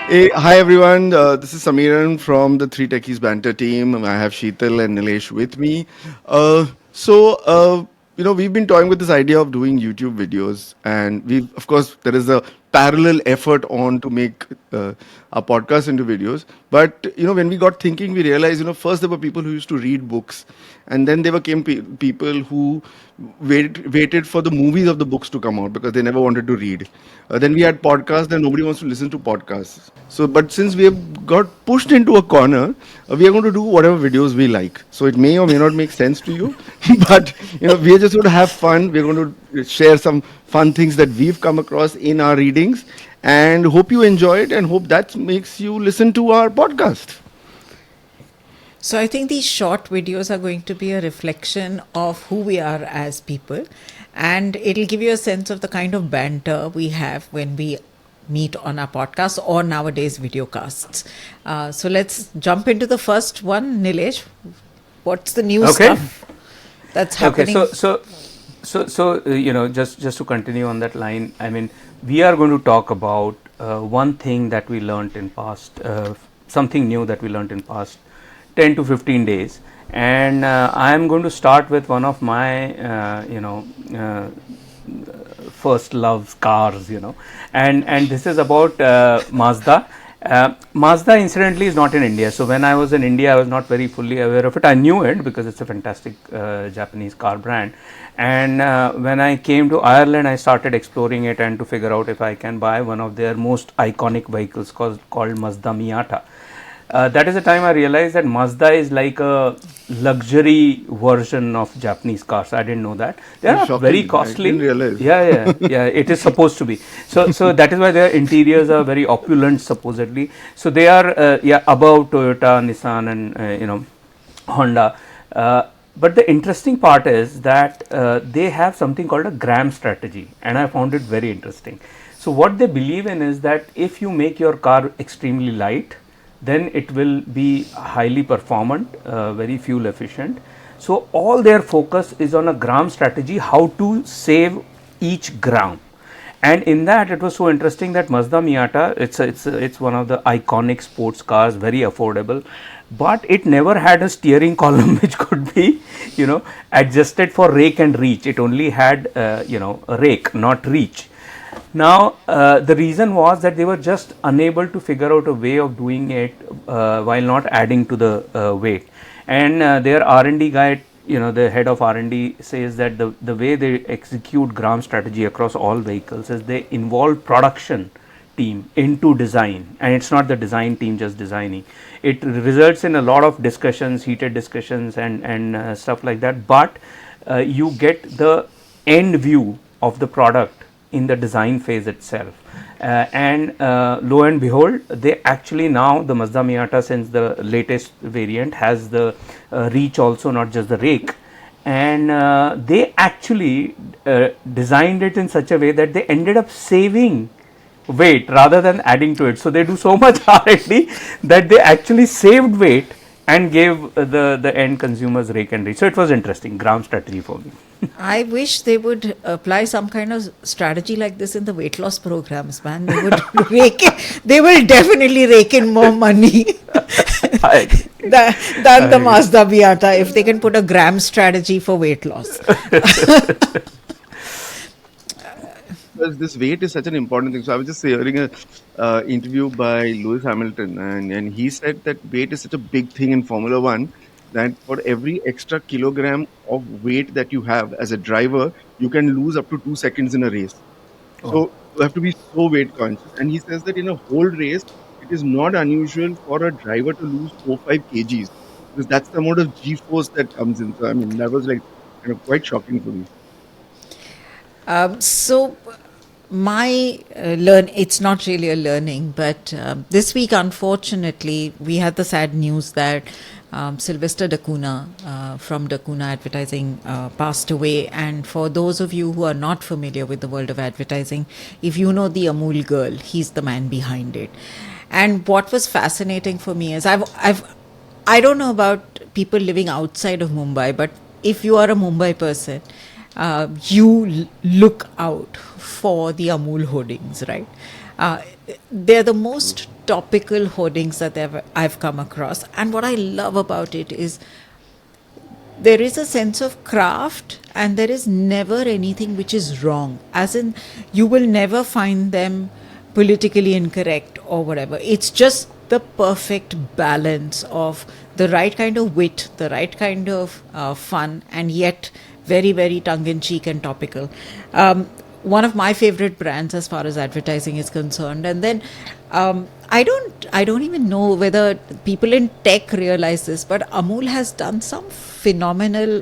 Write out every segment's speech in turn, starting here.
Hey, hi everyone. This is Samiran from the Three Techies Banter team. I have Sheetal and Nilesh with me. We've been toying with this idea of doing YouTube videos, and of course, there is a parallel effort on to make our podcast into videos. But when we got thinking, we realized, first there were people who used to read books, and then there came people who waited for the movies of the books to come out because they never wanted to read. Then we had podcasts, and nobody wants to listen to podcasts. So, but since we have got pushed into a corner, we are going to do whatever videos we like. So it may or may not make sense to you, but we are just going to have fun. We're going to share some fun things that we've come across in our readings, and hope you enjoy it, and hope that makes you listen to our podcast. So I think these short videos are going to be a reflection of who we are as people, and it'll give you a sense of the kind of banter we have when we meet on our podcast or nowadays videocasts. So let's jump into the first one. Nilesh, what's the new Okay. stuff that's happening? Just to continue on that line, I mean, we are going to talk about one thing that we learned in past, something new that we learned in past 10 to 15 days, and I am going to start with one of my, first loves, cars, and this is about Mazda. Mazda, incidentally, is not in India. So when I was in India, I was not very fully aware of it. I knew it because it's a fantastic Japanese car brand. And when I came to Ireland, I started exploring it and to figure out if I can buy one of their most iconic vehicles called Mazda Miata. That is the time I realized that Mazda is like a luxury version of Japanese cars. I didn't know that. They are Shocking. very I costly. didn't realize. Yeah. It is supposed to be. So that is why their interiors are very opulent, supposedly. So they are above Toyota, Nissan, and Honda. But the interesting part is that they have something called a gram strategy, and I found it very interesting. So what they believe in is that if you make your car extremely light, then it will be highly performant, very fuel efficient. So all their focus is on a gram strategy, how to save each gram. And in that, it was so interesting that Mazda Miata, it's one of the iconic sports cars, very affordable, but it never had a steering column which could be, adjusted for rake and reach. It only had, a rake, not reach. Now, the reason was that they were just unable to figure out a way of doing it while not adding to the weight. And their R&D guy, the head of R&D says that the way they execute gram strategy across all vehicles is they involve production team into design, and it's not the design team just designing. It results in a lot of discussions, heated discussions, and stuff like that. But you get the end view of the product in the design phase itself, and lo and behold, they actually now the Mazda Miata, since the latest variant has the reach also, not just the rake, and they actually designed it in such a way that they ended up saving weight rather than adding to it. So they do so much R&D that they actually saved weight and gave the end consumers rake and reach. So it was interesting, gram strategy for me. I wish they would apply some kind of strategy like this in the weight loss programs, man. They would they will definitely rake in more money than the Mazda Miata if they can put a gram strategy for weight loss. Because this weight is such an important thing. So I was just hearing a interview by Lewis Hamilton, and he said that weight is such a big thing in Formula One that for every extra kilogram of weight that you have as a driver, you can lose up to 2 seconds in a race. So you have to be so weight conscious. And he says that in a whole race, it is not unusual for a driver to lose 4-5 kgs because that's the amount of G force that comes in. So I mean, that was like quite shocking for me. So my it's not really a learning, but this week, unfortunately, we had the sad news that Sylvester Dacuna from Dacuna Advertising passed away. And for those of you who are not familiar with the world of advertising, if you know the Amul girl, he's the man behind it. And what was fascinating for me is I don't know about people living outside of Mumbai, but if you are a Mumbai person, you look out for the Amul hoardings, right? Uh, they're the most topical hoardings that I've come across. And what I love about it is there is a sense of craft and there is never anything which is wrong. As in, you will never find them politically incorrect or whatever. It's just the perfect balance of the right kind of wit, the right kind of fun, and yet very, very tongue in cheek and topical. One of my favorite brands as far as advertising is concerned. And then I don't even know whether people in tech realize this, but Amul has done some phenomenal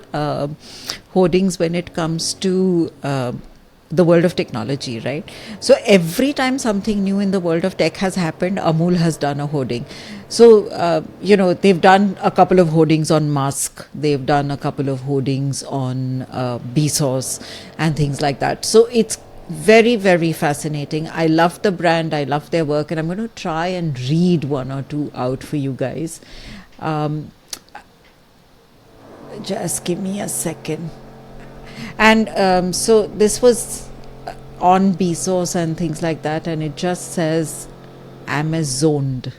hoardings when it comes to the world of technology, right? So every time something new in the world of tech has happened, Amul has done a hoarding. So they've done a couple of hoardings on Musk, they've done a couple of hoardings on Bezos and things like that. So it's very, very fascinating. I love the brand, I love their work, and I'm going to try and read one or two out for you guys. um, just give me a second. And so this was on Bezos and things like that, and it just says Amazoned.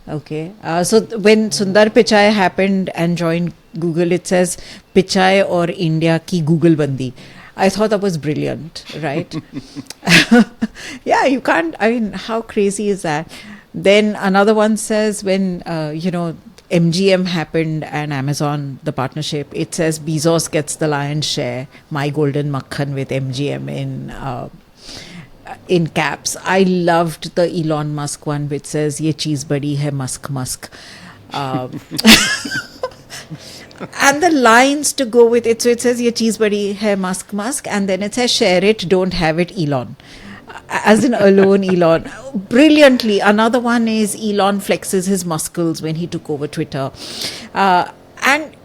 Okay. So when Sundar Pichai happened and joined Google, it says Pichai or India ki Google bandi. I thought that was brilliant, right? Yeah, you can't. I mean, how crazy is that? Then another one says when MGM happened and Amazon, the partnership, it says Bezos gets the lion's share, my golden makhan with MGM in caps. I loved the Elon Musk one which says ye cheez badi hai Musk Musk. Uh, and the lines to go with it. So it says ye cheez badi hai Musk Musk, and then it says share it, don't have it, Elon. As in alone Elon. Brilliantly. Another one is Elon flexes his muscles when he took over Twitter. And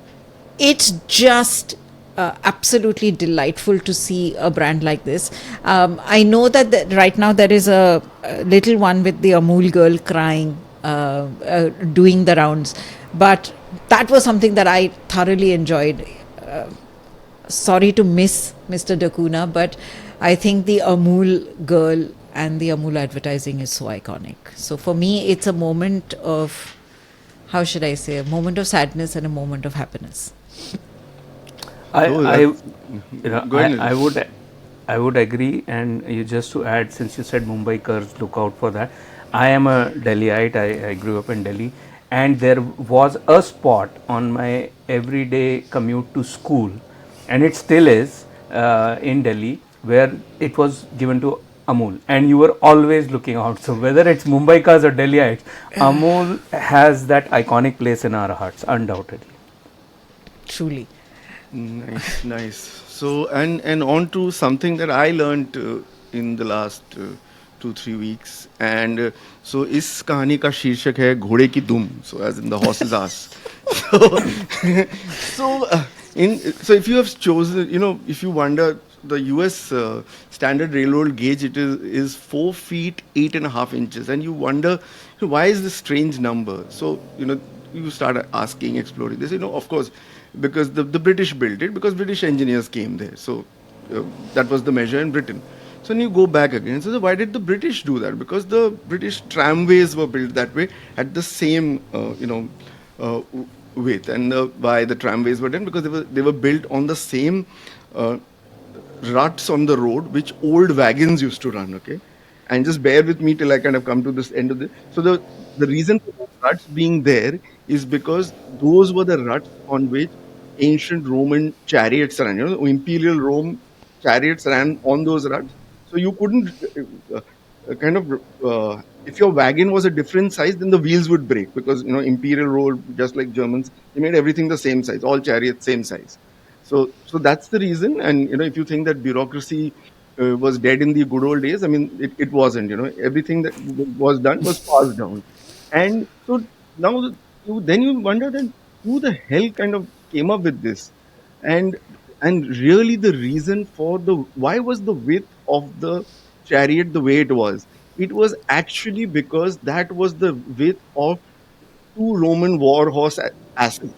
it's just absolutely delightful to see a brand like this. I know that right now there is a little one with the Amul girl crying, doing the rounds. But that was something that I thoroughly enjoyed. Sorry to miss Mr. Dakuna, but I think the Amul girl and the Amul advertising is so iconic. So for me, it's a moment of, how should I say, a moment of sadness and a moment of happiness. Oh, I that's, go ahead, I Nilesh. would agree. And you, just to add, since you said Mumbaikars, look out for that. I am a Delhiite. I grew up in Delhi, and there was a spot on my everyday commute to school, and it still is in Delhi, where it was given to Amul, and you were always looking out. So whether it's Mumbaikas or Delhiites, Amul has that iconic place in our hearts, undoubtedly. Truly. Nice, nice. So, and on to something that I learned in the last 2 3 weeks, and so इस कहानी का शीर्षक है घोड़े की दुम. So, as in the horse's ass. So, so if you have chosen, if you wonder, the U.S. Standard Railroad gauge, it is 4 feet 8.5 inches, and you wonder, why is this strange number? So you start asking, exploring this. Of course, because the British built it, because British engineers came there. So that was the measure in Britain. So then you go back again. So why did the British do that? Because the British tramways were built that way at the same uh, width. And why the tramways were done? Because they were built on the same uh, ruts on the road which old wagons used to run. Okay, and just bear with me till I kind of come to this end of this. So the reason for the ruts being there is because those were the ruts on which ancient Roman chariots ran. Imperial Rome chariots ran on those ruts. So you couldn't kind of if your wagon was a different size, then the wheels would break, because Imperial Rome, just like Germans, they made everything the same size, all chariots same size. So that's the reason. And if you think that bureaucracy was dead in the good old days, I mean, it wasn't. Everything that was done was passed down. And so now then you wonder, then who the hell kind of came up with this? And and really, the reason for the why was the width of the chariot the way it was? It was actually because that was the width of two Roman war horse asses.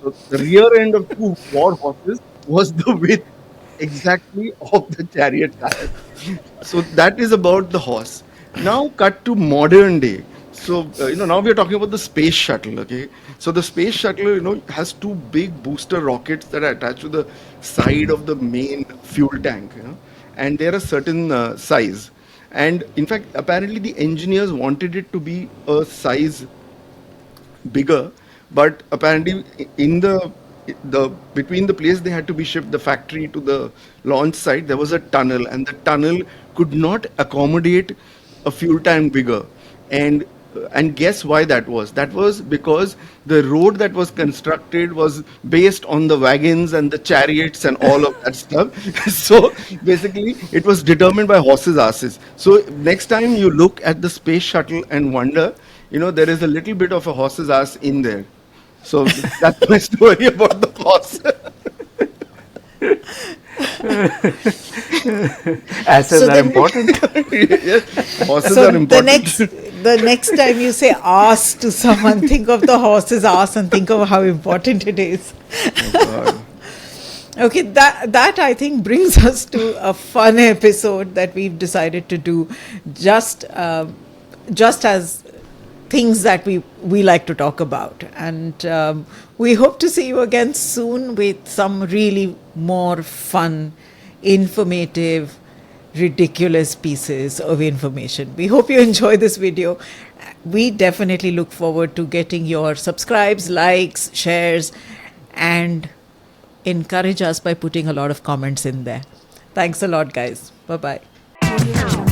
So the rear end of two war horses was the width exactly of the chariot tire. So that is about the horse. Now cut to modern day. So now we are talking about the space shuttle. Okay, so the space shuttle has two big booster rockets that are attached to the side of the main fuel tank. And they're a certain size. And in fact, apparently the engineers wanted it to be a size bigger, but apparently in the between the place they had to be shipped, the factory to the launch site, there was a tunnel, and the tunnel could not accommodate a fuel tank bigger. And and guess why that was? That was because the road that was constructed was based on the wagons and the chariots and all of that stuff. So basically it was determined by horses' asses. So next time you look at the space shuttle and wonder, there is a little bit of a horse's ass in there. So that's my story about the horse. Asses So are then, important. Yes, horses so are important. the next time you say ass to someone, think of the horse's ass and think of how important it is. Oh God. Okay, that I think brings us to a fun episode that we've decided to do, just as things that we like to talk about, and we hope to see you again soon with some really more fun, informative, ridiculous pieces of information. We hope you enjoy this video. We definitely look forward to getting your subscribes, likes, shares, and encourage us by putting a lot of comments in there. Thanks a lot, guys. Bye bye.